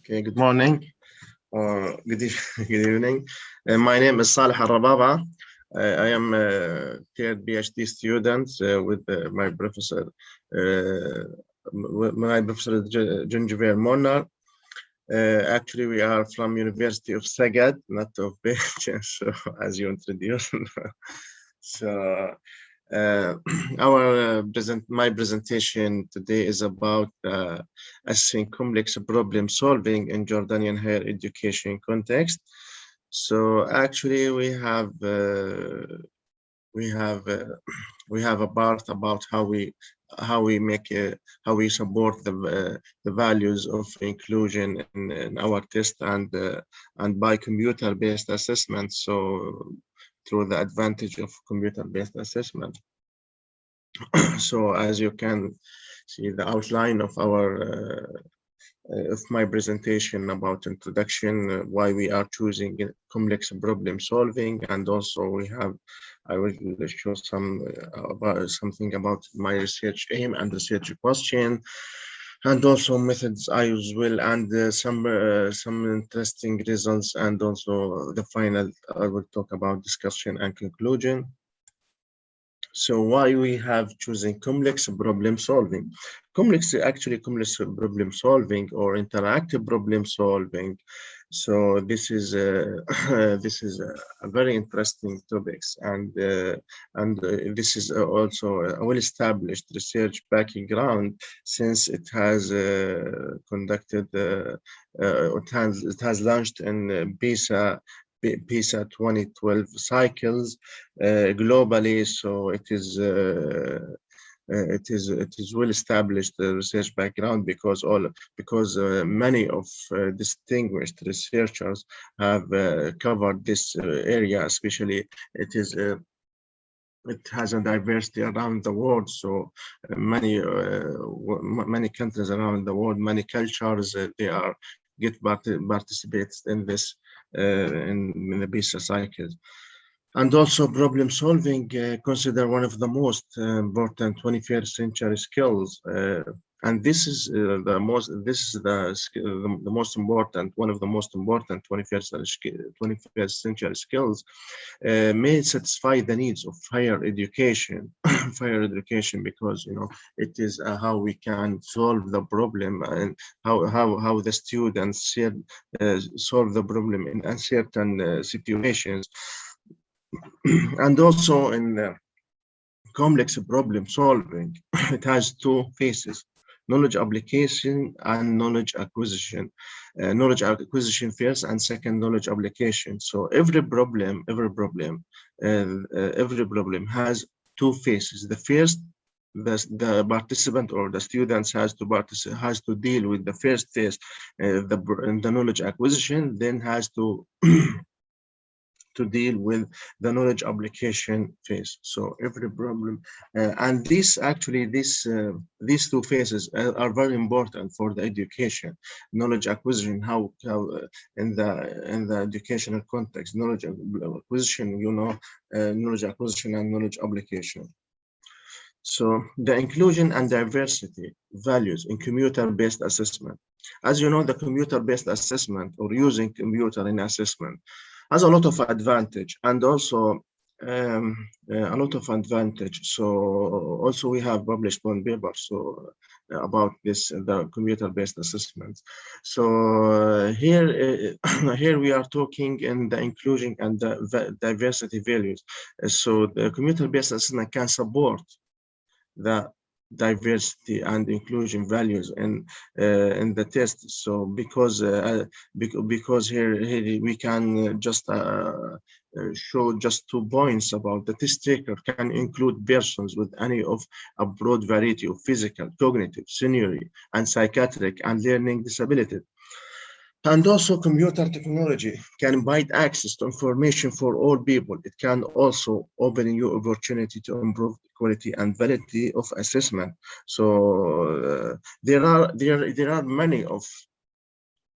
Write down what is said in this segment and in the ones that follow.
Okay, good morning or good evening. My name is Saleh Alrababah. I am a third PhD student with my professor, Gyöngyvér Molnár. Actually, we are from University of Szeged, not of Belgium, so as you introduced. So my presentation today is about assessing complex problem solving in Jordanian higher education context. So actually we have a part about how we support the values of inclusion in our test and by computer-based assessment. So through the advantage of computer-based assessment. So as you can see the outline of my presentation about introduction, why we are choosing complex problem solving, and also I will show something about my research aim and research question, and also methods I use well, and some interesting results, and also the final I will talk about discussion and conclusion. So why we have chosen complex problem solving? Complex problem solving or interactive problem solving. So this is a very interesting topics, and this is also a well-established research background, since it has conducted it has launched in PISA 2012 cycles globally. So it is well established research background, because many of distinguished researchers have covered this area. Especially it has a diversity around the world, so many countries around the world, many cultures, they are participates in this in the PISA cycles. And also problem solving considered one of the most important 21st century skills, and this is the most important, one of the most important 21st century skills, may satisfy the needs of higher education, because it is how we can solve the problem, and how the students solve the problem in uncertain situations. And also in complex problem solving, it has two phases: knowledge application and knowledge acquisition. Knowledge acquisition first, and second, knowledge application. So every problem has two phases. The first, the participant or the students has to deal with the first phase, the knowledge acquisition, then has to to deal with the knowledge application phase. So every problem, and these two phases are very important for the education. Knowledge acquisition, how in the educational context, knowledge acquisition, knowledge acquisition and knowledge application. So the inclusion and diversity values in computer-based assessment. As you know, the computer-based assessment, or using computer in assessment, has a lot of advantage, and also a lot of advantage. So also we have published one paper about this, the computer-based assessment. So here we are talking in the inclusion and the diversity values. So the computer-based assessment can support the diversity and inclusion values in the test. So because here we can just show just 2 points about the test taker can include persons with any of a broad variety of physical, cognitive, sensory, and psychiatric and learning disability. And also computer technology can provide access to information for all people. It can also open you opportunity to improve quality and validity of assessment. So there are many of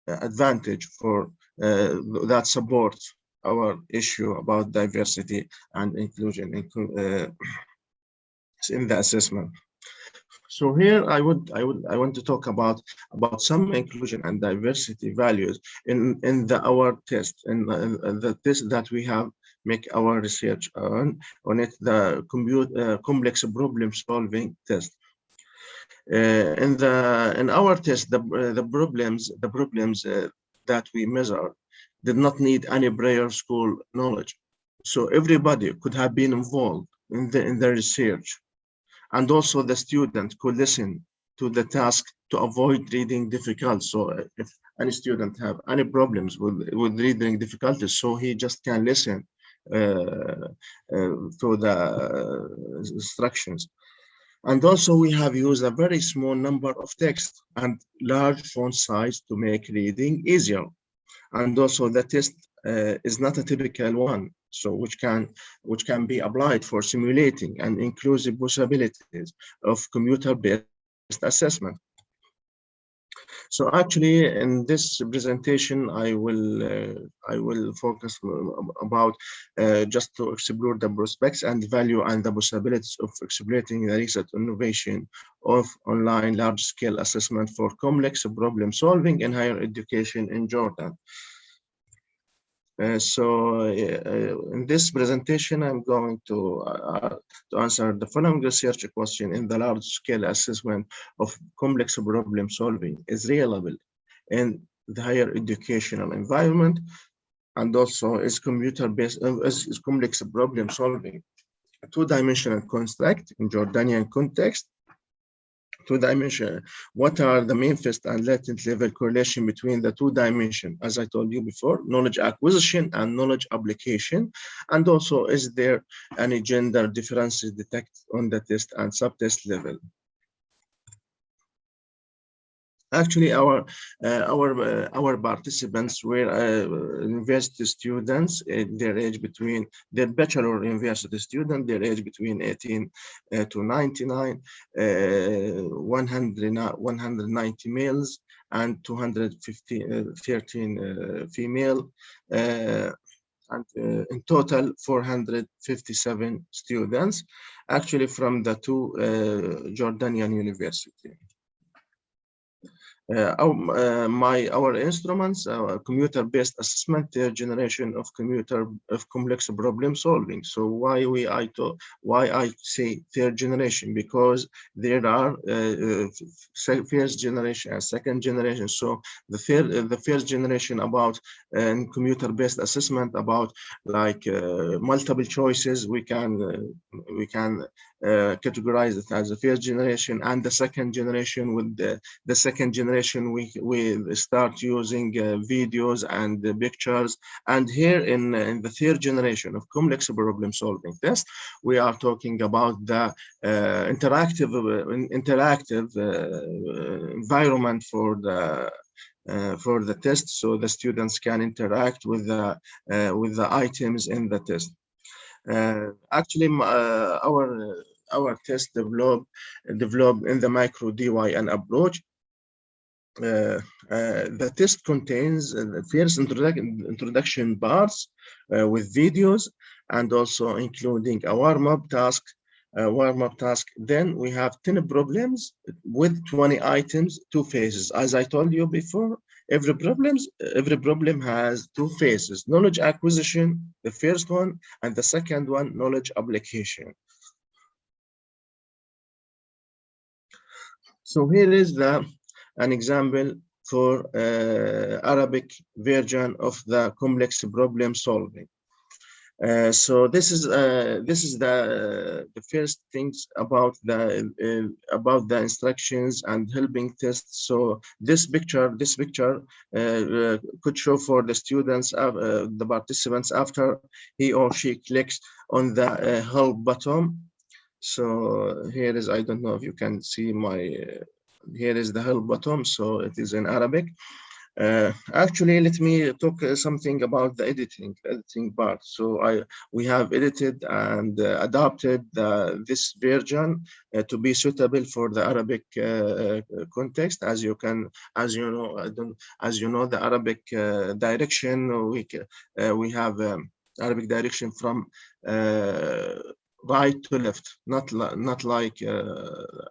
advantage for that support our issue about diversity and inclusion in the assessment. So here I want to talk about some inclusion and diversity values in our test, in the test that we have make our research on it, the complex problem solving test. In our test, the problems that we measure did not need any prior school knowledge, so everybody could have been involved in the research, and also the student could listen to the task to avoid reading difficult. So if any student have any problems with reading difficulties, so he just can listen to the instructions. And also we have used a very small number of text and large font size to make reading easier. And also the test is not a typical one, so which can be applied for simulating and inclusive possibilities of computer-based assessment. So actually, in this presentation, I will focus about just to explore the prospects and value and the possibilities of exploiting the recent innovation of online large-scale assessment for complex problem solving in higher education in Jordan. In this presentation, I'm going to answer the following research question: in the large-scale assessment of complex problem solving is reliable in the higher educational environment, and also is computer-based is complex problem solving a two-dimensional construct in Jordanian context. Two dimension. What are the main first and latent level correlation between the two dimensions? As I told you before, knowledge acquisition and knowledge application. And also, is there any gender differences detected on the test and subtest level? Actually, our participants were university students. Their age between their bachelor university student, their age between 18 to 99, 190 males and 213 female, and in total 457 students, actually from the two Jordanian university. Our instruments, computer-based assessment, third generation of complex problem solving. So why I say third generation, because there are first generation and second generation. So the first generation about computer-based assessment about like multiple choices, we can categorize it as the first generation, and the second generation with the second generation we start using videos and pictures. And here in the third generation of complex problem solving test, we are talking about the interactive environment for the test, so the students can interact with the items in the test. Actually, our test developed in the micro DYN approach. The test contains the first introduction parts with videos, and also including a warm-up task. Then we have 10 problems with 20 items, 2 phases. As I told you before, every problem has 2 phases: knowledge acquisition, the first one, and the second one, knowledge application. So here is an example for Arabic version of the complex problem solving. So this is the first things about the instructions and helping tests. So this picture could show for the students, the participants, after he or she clicks on the help button. So here is, I don't know if you can see my, here is the help button, so it is in Arabic. Actually, let me talk something about the editing part. So we have edited and adapted this version to be suitable for the Arabic context. As you know, the Arabic direction, we have Arabic direction from right to left, not like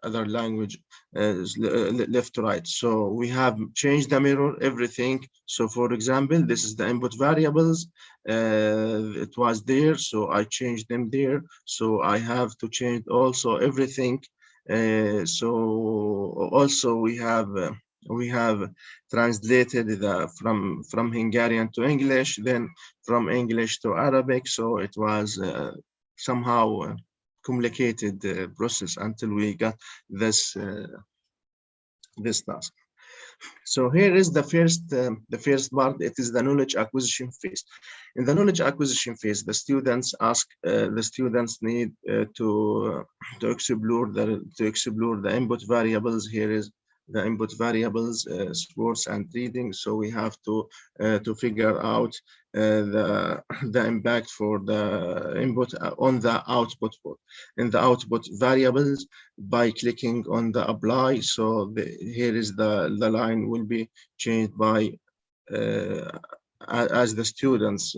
other language, left to right. So we have changed the mirror, everything. So for example, this is the input variables. It was there, so I changed them there. So I have to change also everything. So also we have translated from Hungarian to English, then from English to Arabic. So it was somehow complicated process until we got this task. So here is the first part. It is the knowledge acquisition phase. In the knowledge acquisition phase, the students need to explore the input variables. Here is the input variables, sports and reading. So we have to figure out the impact for the input on the output. In the output variables, by clicking on the apply, so here is the line will be changed by as the students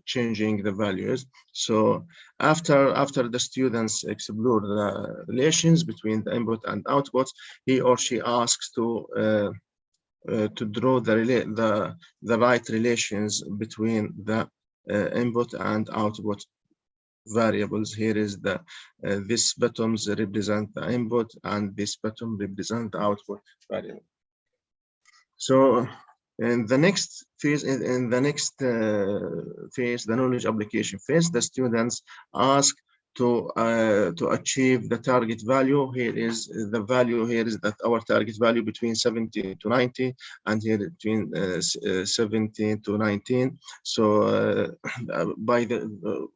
changing the values. So after the students explore the relations between the input and output, he or she asks to draw the right relations between the input and output variables. Here is this buttons represent the input and this button represent the output variable. So in the next phase, phase, the knowledge application phase, the students ask to achieve the target value. Here is the value. Here is that our target value between 70 to 90, and here between 17 to 19. So by the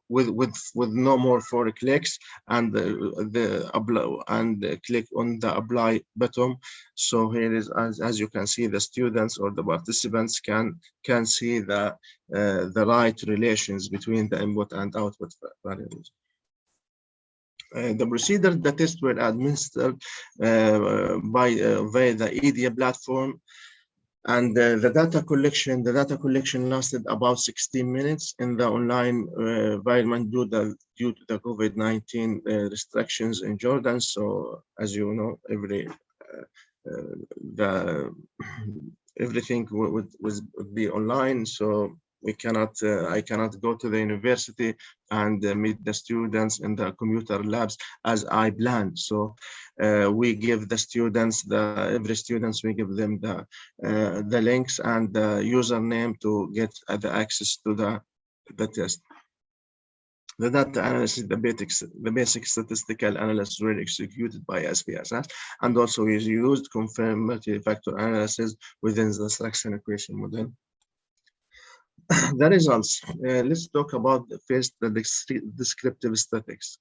with no more 4 clicks and click on the apply button. So here is as you can see, the students or the participants can see the right relations between the input and output variables. The procedure, the tests were administered via the EDA platform, and the data collection lasted about 16 minutes in the online environment due to the COVID-19 restrictions in Jordan. So as you know, everything would be online. So I cannot go to the university and meet the students in the computer labs as I planned. So we give the students, every students, we give them the links and the username to get the access to the test. The data analysis, the basic statistical analysis were executed by SPSS, and also we used confirmatory factor analysis within the selection equation model. The results. Let's talk about first the descriptive statistics.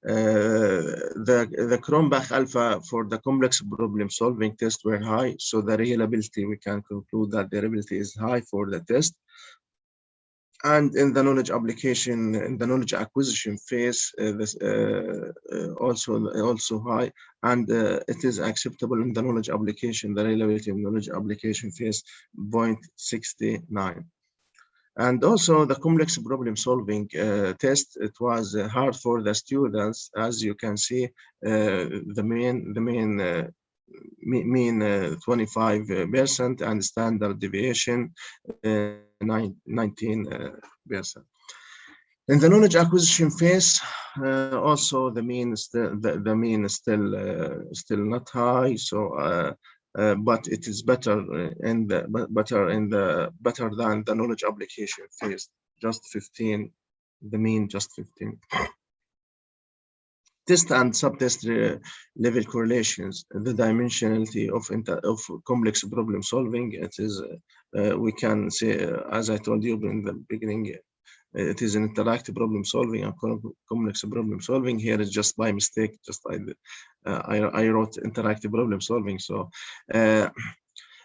The Cronbach alpha for the complex problem solving test were high, so the reliability, we can conclude that the reliability is high for the test. And in the knowledge application, in the knowledge acquisition phase, this also high, and it is acceptable in the knowledge application. The reliability in knowledge application phase 0.69. And also the complex problem solving test, it was hard for the students. As you can see, the mean 25% and standard deviation 19%. In the knowledge acquisition phase, also the mean is still not high. So but it is better than the knowledge application phase, just 15. The mean just 15. Test and subtest level correlations, the dimensionality of complex problem solving. It is we can say, as I told you in the beginning, it is an interactive problem solving and complex problem solving. Here is just by mistake, just I wrote interactive problem solving. So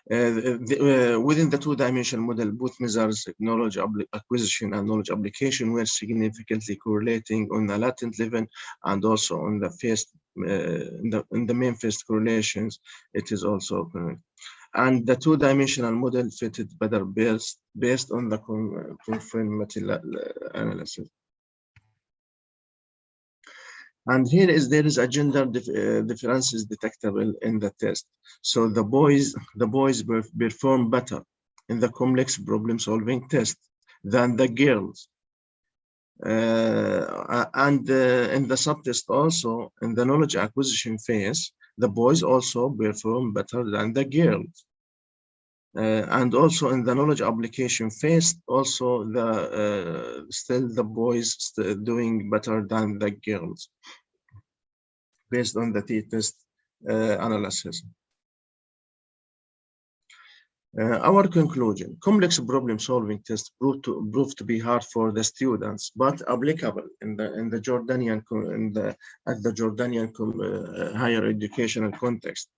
within the two-dimensional model, both measures knowledge acquisition and knowledge application were significantly correlating on the latent level and also on the first in the main first correlations. It is also correct. And the two-dimensional model fitted better based on the confirmatory analysis. And there is a gender differences detectable in the test. So the boys perform better in the complex problem solving test than the girls. And in the subtest also, in the knowledge acquisition phase, the boys also perform better than the girls. And also in the knowledge application phase, also still the boys doing better than the girls based on the t-test analysis. Our conclusion: complex problem-solving tests proved to be hard for the students, but applicable in the Jordanian at the Jordanian higher educational context.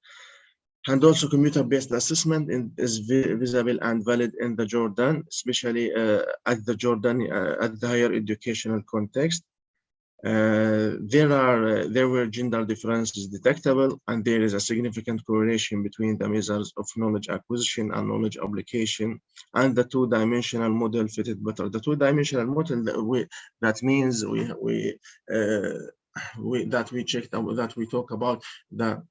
And also, computer-based assessment is visible and valid in the Jordan, especially at the higher educational context. There were gender differences detectable, and there is a significant correlation between the measures of knowledge acquisition and knowledge application, and the two-dimensional model fitted better. The two-dimensional model that means that we checked that we talk about the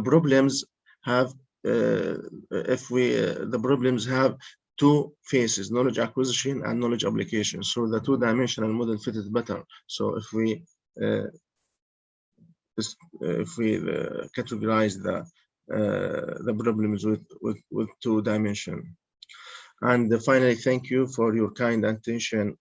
problems have the problems have two phases: knowledge acquisition and knowledge application. So the two-dimensional model fitted better. So if we categorize the problems with two dimension. And finally, thank you for your kind attention